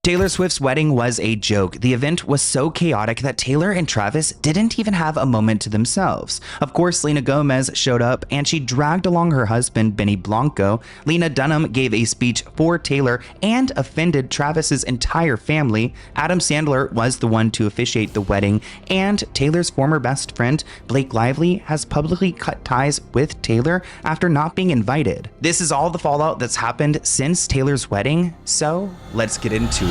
Taylor Swift's wedding was a joke. The event was so chaotic that Taylor and Travis didn't even have a moment to themselves. Of course, Selena Gomez showed up and she dragged along her husband, Benny Blanco. Lena Dunham gave a speech for Taylor and offended Travis's entire family. Adam Sandler was the one to officiate the wedding, and Taylor's former best friend, Blake Lively, has publicly cut ties with Taylor after not being invited. This is all the fallout that's happened since Taylor's wedding, so let's get into it.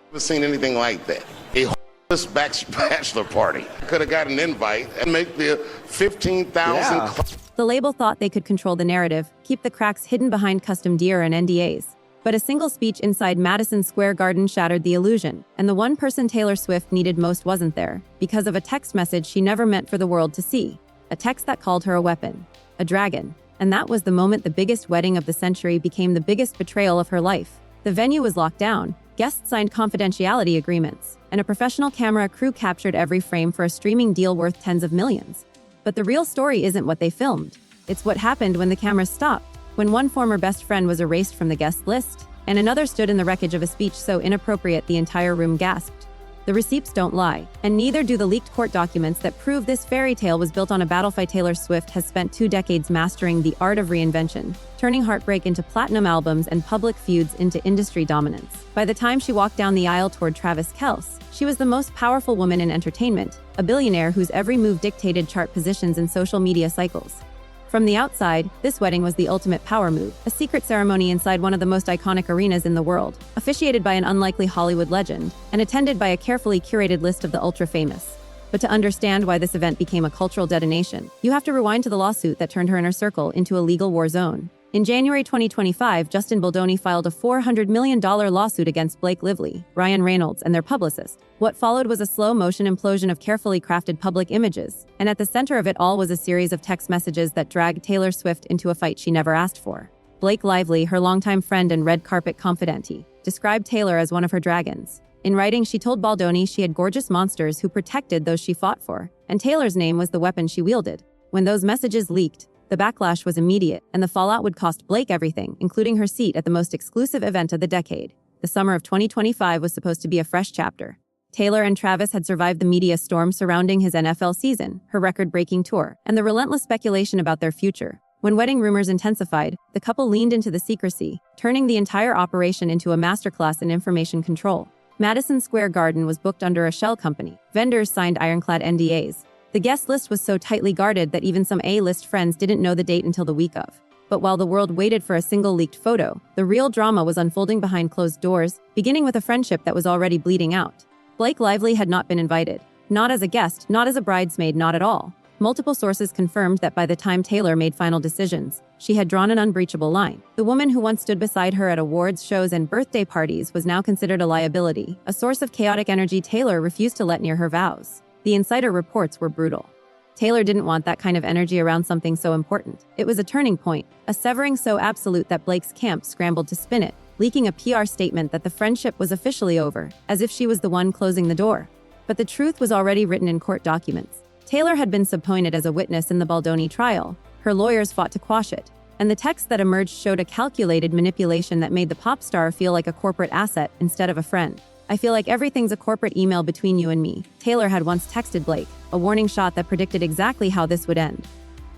Never seen anything like that. A homeless bachelor party. Could have got an invite and make the 15,000. The label thought they could control the narrative, keep the cracks hidden behind custom gear and NDAs. But a single speech inside Madison Square Garden shattered the illusion, and the one person Taylor Swift needed most wasn't there, because of a text message she never meant for the world to see. A text that called her a weapon, a dragon. And that was the moment the biggest wedding of the century became the biggest betrayal of her life. The venue was locked down, guests signed confidentiality agreements, and a professional camera crew captured every frame for a streaming deal worth tens of millions. But the real story isn't what they filmed. It's what happened when the cameras stopped, when one former best friend was erased from the guest list, and another stood in the wreckage of a speech so inappropriate the entire room gasped. The receipts don't lie, and neither do the leaked court documents that prove this fairy tale was built on a battlefield. Taylor Swift has spent 2 decades mastering the art of reinvention, turning heartbreak into platinum albums and public feuds into industry dominance. By the time she walked down the aisle toward Travis Kelce, she was the most powerful woman in entertainment, a billionaire whose every move dictated chart positions and social media cycles. From the outside, this wedding was the ultimate power move, a secret ceremony inside one of the most iconic arenas in the world, officiated by an unlikely Hollywood legend, and attended by a carefully curated list of the ultra-famous. But to understand why this event became a cultural detonation, you have to rewind to the lawsuit that turned her inner circle into a legal war zone. In January 2025, Justin Baldoni filed a $400 million lawsuit against Blake Lively, Ryan Reynolds, and their publicist. What followed was a slow-motion implosion of carefully crafted public images, and at the center of it all was a series of text messages that dragged Taylor Swift into a fight she never asked for. Blake Lively, her longtime friend and red carpet confidante, described Taylor as one of her dragons. In writing, she told Baldoni she had gorgeous monsters who protected those she fought for, and Taylor's name was the weapon she wielded. When those messages leaked, the backlash was immediate, and the fallout would cost Blake everything, including her seat at the most exclusive event of the decade. The summer of 2025 was supposed to be a fresh chapter. Taylor and Travis had survived the media storm surrounding his NFL season, her record-breaking tour, and the relentless speculation about their future. When wedding rumors intensified, the couple leaned into the secrecy, turning the entire operation into a masterclass in information control. Madison Square Garden was booked under a shell company. Vendors signed ironclad NDAs. The guest list was so tightly guarded that even some A-list friends didn't know the date until the week of. But while the world waited for a single leaked photo, the real drama was unfolding behind closed doors, beginning with a friendship that was already bleeding out. Blake Lively had not been invited. Not as a guest, not as a bridesmaid, not at all. Multiple sources confirmed that by the time Taylor made final decisions, she had drawn an unbreachable line. The woman who once stood beside her at awards shows and birthday parties was now considered a liability, a source of chaotic energy Taylor refused to let near her vows. The insider reports were brutal. Taylor didn't want that kind of energy around something so important. It was a turning point, a severing so absolute that Blake's camp scrambled to spin it, leaking a PR statement that the friendship was officially over, as if she was the one closing the door. But the truth was already written in court documents. Taylor had been subpoenaed as a witness in the Baldoni trial. Her lawyers fought to quash it, and the text that emerged showed a calculated manipulation that made the pop star feel like a corporate asset instead of a friend. "I feel like everything's a corporate email between you and me," Taylor had once texted Blake, a warning shot that predicted exactly how this would end.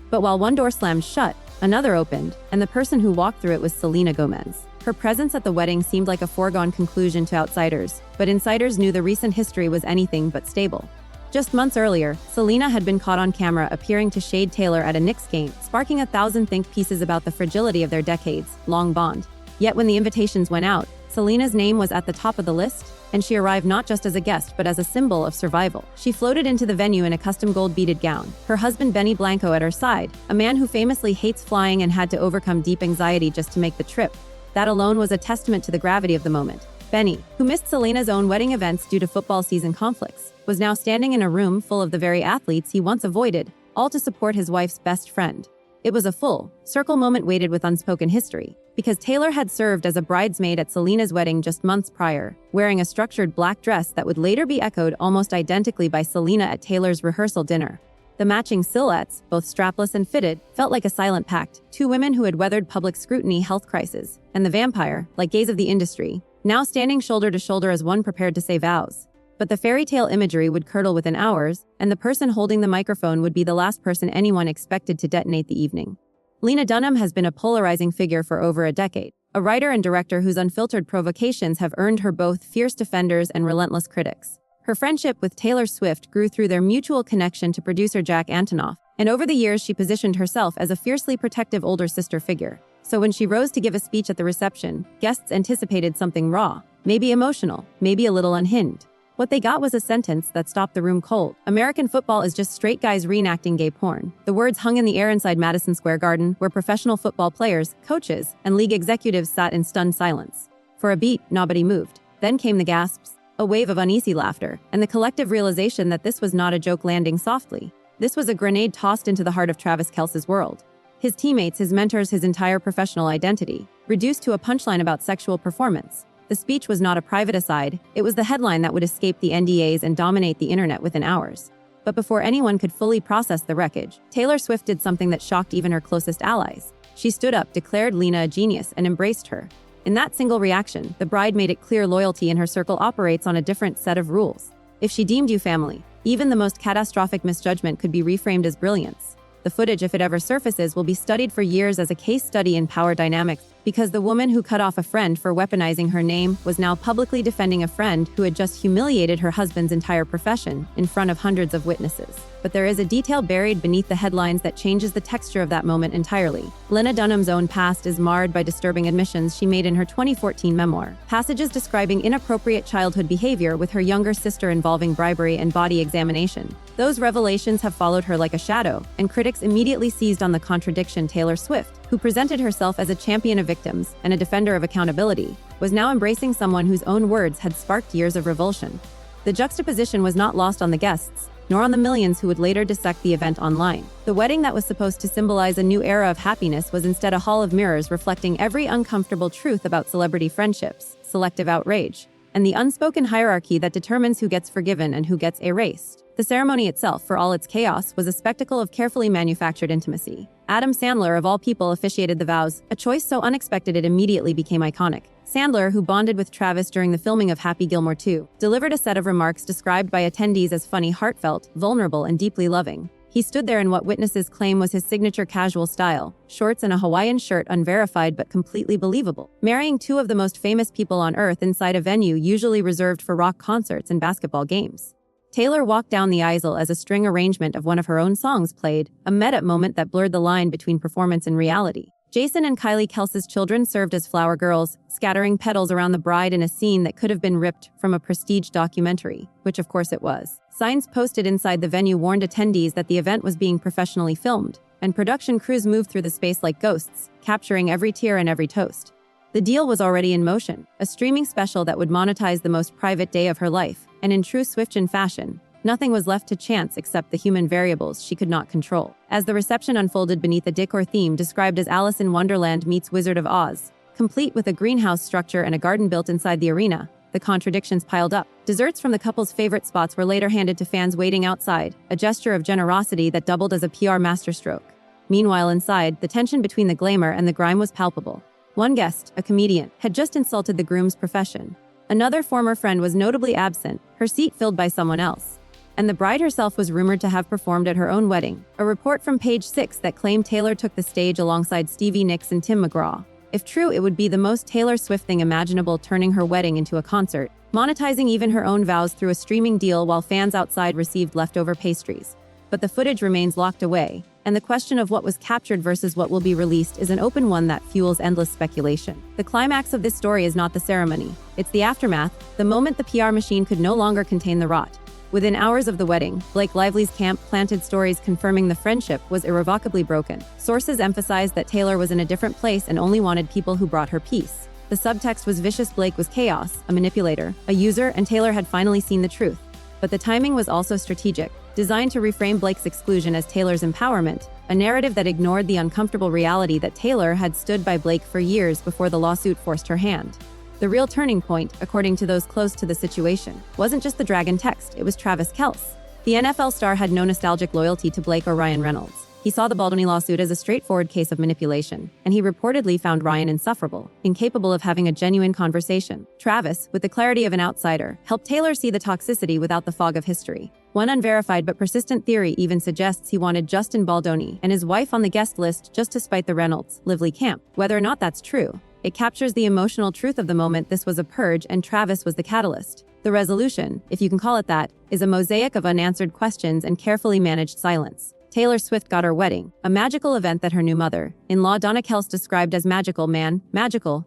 But while one door slammed shut, another opened, and the person who walked through it was Selena Gomez. Her presence at the wedding seemed like a foregone conclusion to outsiders, but insiders knew the recent history was anything but stable. Just months earlier, Selena had been caught on camera appearing to shade Taylor at a Knicks game, sparking 1,000 think pieces about the fragility of their decades-long bond. Yet when the invitations went out, Selena's name was at the top of the list, and she arrived not just as a guest but as a symbol of survival. She floated into the venue in a custom gold-beaded gown, her husband Benny Blanco at her side, a man who famously hates flying and had to overcome deep anxiety just to make the trip. That alone was a testament to the gravity of the moment. Benny, who missed Selena's own wedding events due to football season conflicts, was now standing in a room full of the very athletes he once avoided, all to support his wife's best friend. It was a full circle moment weighted with unspoken history, because Taylor had served as a bridesmaid at Selena's wedding just months prior, wearing a structured black dress that would later be echoed almost identically by Selena at Taylor's rehearsal dinner. The matching silhouettes, both strapless and fitted, felt like a silent pact, two women who had weathered public scrutiny, health crisis, and the vampire, like gaze of the industry, now standing shoulder to shoulder as one prepared to say vows. But the fairy tale imagery would curdle within hours, and the person holding the microphone would be the last person anyone expected to detonate the evening. Lena Dunham has been a polarizing figure for over a decade, a writer and director whose unfiltered provocations have earned her both fierce defenders and relentless critics. Her friendship with Taylor Swift grew through their mutual connection to producer Jack Antonoff, and over the years she positioned herself as a fiercely protective older sister figure. So when she rose to give a speech at the reception, guests anticipated something raw, maybe emotional, maybe a little unhinged. What they got was a sentence that stopped the room cold. American football is just straight guys reenacting gay porn. The words hung in the air inside Madison Square Garden, where professional football players, coaches, and league executives sat in stunned silence. For a beat, nobody moved. Then came the gasps, a wave of uneasy laughter, and the collective realization that this was not a joke landing softly. This was a grenade tossed into the heart of Travis Kelce's world. His teammates, his mentors, his entire professional identity, reduced to a punchline about sexual performance. The speech was not a private aside, it was the headline that would escape the NDAs and dominate the internet within hours. But before anyone could fully process the wreckage, Taylor Swift did something that shocked even her closest allies. She stood up, declared Lena a genius, and embraced her. In that single reaction, the bride made it clear loyalty in her circle operates on a different set of rules. If she deemed you family, even the most catastrophic misjudgment could be reframed as brilliance. The footage, if it ever surfaces, will be studied for years as a case study in power dynamics, because the woman who cut off a friend for weaponizing her name was now publicly defending a friend who had just humiliated her husband's entire profession in front of hundreds of witnesses. But there is a detail buried beneath the headlines that changes the texture of that moment entirely. Lena Dunham's own past is marred by disturbing admissions she made in her 2014 memoir. Passages describing inappropriate childhood behavior with her younger sister involving bribery and body examination. Those revelations have followed her like a shadow, and critics immediately seized on the contradiction. Taylor Swift, who presented herself as a champion of victims and a defender of accountability, was now embracing someone whose own words had sparked years of revulsion. The juxtaposition was not lost on the guests, nor on the millions who would later dissect the event online. The wedding that was supposed to symbolize a new era of happiness was instead a hall of mirrors reflecting every uncomfortable truth about celebrity friendships, selective outrage, and the unspoken hierarchy that determines who gets forgiven and who gets erased. The ceremony itself, for all its chaos, was a spectacle of carefully manufactured intimacy. Adam Sandler, of all people, officiated the vows, a choice so unexpected it immediately became iconic. Sandler, who bonded with Travis during the filming of Happy Gilmore 2, delivered a set of remarks described by attendees as funny, heartfelt, vulnerable, and deeply loving. He stood there in what witnesses claim was his signature casual style, shorts and a Hawaiian shirt, unverified but completely believable, marrying two of the most famous people on earth inside a venue usually reserved for rock concerts and basketball games. Taylor walked down the aisle as a string arrangement of one of her own songs played, a meta moment that blurred the line between performance and reality. Jason and Kylie Kelce's children served as flower girls, scattering petals around the bride in a scene that could have been ripped from a prestige documentary, which of course it was. Signs posted inside the venue warned attendees that the event was being professionally filmed, and production crews moved through the space like ghosts, capturing every tear and every toast. The deal was already in motion, a streaming special that would monetize the most private day of her life, and in true Swiftian fashion, nothing was left to chance except the human variables she could not control. As the reception unfolded beneath a decor theme described as Alice in Wonderland meets Wizard of Oz, complete with a greenhouse structure and a garden built inside the arena, the contradictions piled up. Desserts from the couple's favorite spots were later handed to fans waiting outside, a gesture of generosity that doubled as a PR masterstroke. Meanwhile, inside, the tension between the glamour and the grime was palpable. One guest, a comedian, had just insulted the groom's profession. Another former friend was notably absent, her seat filled by someone else. And the bride herself was rumored to have performed at her own wedding, a report from Page 6 that claimed Taylor took the stage alongside Stevie Nicks and Tim McGraw. If true, it would be the most Taylor Swift thing imaginable, turning her wedding into a concert, monetizing even her own vows through a streaming deal while fans outside received leftover pastries. But the footage remains locked away, and the question of what was captured versus what will be released is an open one that fuels endless speculation. The climax of this story is not the ceremony, it's the aftermath, the moment the PR machine could no longer contain the rot. Within hours of the wedding, Blake Lively's camp planted stories confirming the friendship was irrevocably broken. Sources emphasized that Taylor was in a different place and only wanted people who brought her peace. The subtext was vicious. Blake was chaos, a manipulator, a user, and Taylor had finally seen the truth. But the timing was also strategic, designed to reframe Blake's exclusion as Taylor's empowerment, a narrative that ignored the uncomfortable reality that Taylor had stood by Blake for years before the lawsuit forced her hand. The real turning point, according to those close to the situation, wasn't just the dragon text, it was Travis Kelce. The NFL star had no nostalgic loyalty to Blake or Ryan Reynolds. He saw the Baldoni lawsuit as a straightforward case of manipulation, and he reportedly found Ryan insufferable, incapable of having a genuine conversation. Travis, with the clarity of an outsider, helped Taylor see the toxicity without the fog of history. One unverified but persistent theory even suggests he wanted Justin Baldoni and his wife on the guest list just to spite the Reynolds, Lively camp. Whether or not that's true, it captures the emotional truth of the moment. This was a purge, and Travis was the catalyst. The resolution, if you can call it that, is a mosaic of unanswered questions and carefully managed silence. Taylor Swift got her wedding, a magical event that her new mother-in-law Donna Kelce described as magical,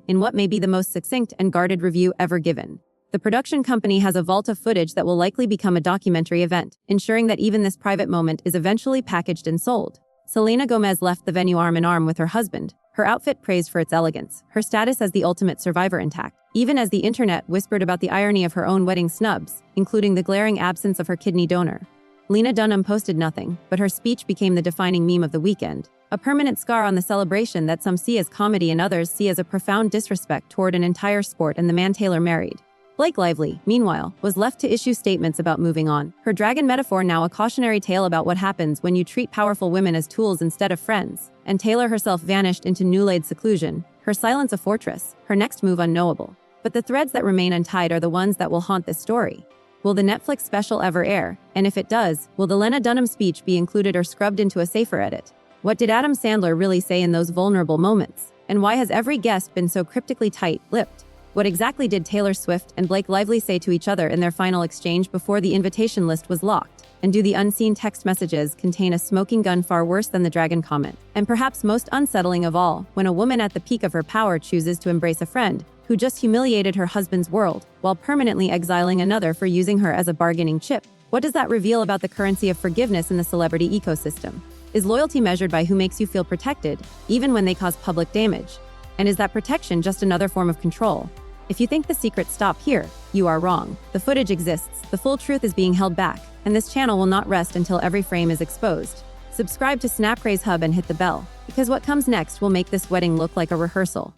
in what may be the most succinct and guarded review ever given. The production company has a vault of footage that will likely become a documentary event, ensuring that even this private moment is eventually packaged and sold. Selena Gomez left the venue arm in arm with her husband, her outfit praised for its elegance, her status as the ultimate survivor intact, even as the internet whispered about the irony of her own wedding snubs, including the glaring absence of her kidney donor. Lena Dunham posted nothing, but her speech became the defining meme of the weekend, a permanent scar on the celebration that some see as comedy and others see as a profound disrespect toward an entire sport and the man Taylor married. Blake Lively, meanwhile, was left to issue statements about moving on, her dragon metaphor now a cautionary tale about what happens when you treat powerful women as tools instead of friends, and Taylor herself vanished into new-laid seclusion, her silence a fortress, her next move unknowable. But the threads that remain untied are the ones that will haunt this story. Will the Netflix special ever air? And if it does, will the Lena Dunham speech be included or scrubbed into a safer edit? What did Adam Sandler really say in those vulnerable moments? And why has every guest been so cryptically tight-lipped? What exactly did Taylor Swift and Blake Lively say to each other in their final exchange before the invitation list was locked? And do the unseen text messages contain a smoking gun far worse than the dragon comment? And perhaps most unsettling of all, when a woman at the peak of her power chooses to embrace a friend who just humiliated her husband's world while permanently exiling another for using her as a bargaining chip. What does that reveal about the currency of forgiveness in the celebrity ecosystem? Is loyalty measured by who makes you feel protected, even when they cause public damage? And is that protection just another form of control? If you think the secrets stop here, you are wrong. The footage exists, the full truth is being held back, and this channel will not rest until every frame is exposed. Subscribe to Snap Craze Hub and hit the bell, because what comes next will make this wedding look like a rehearsal.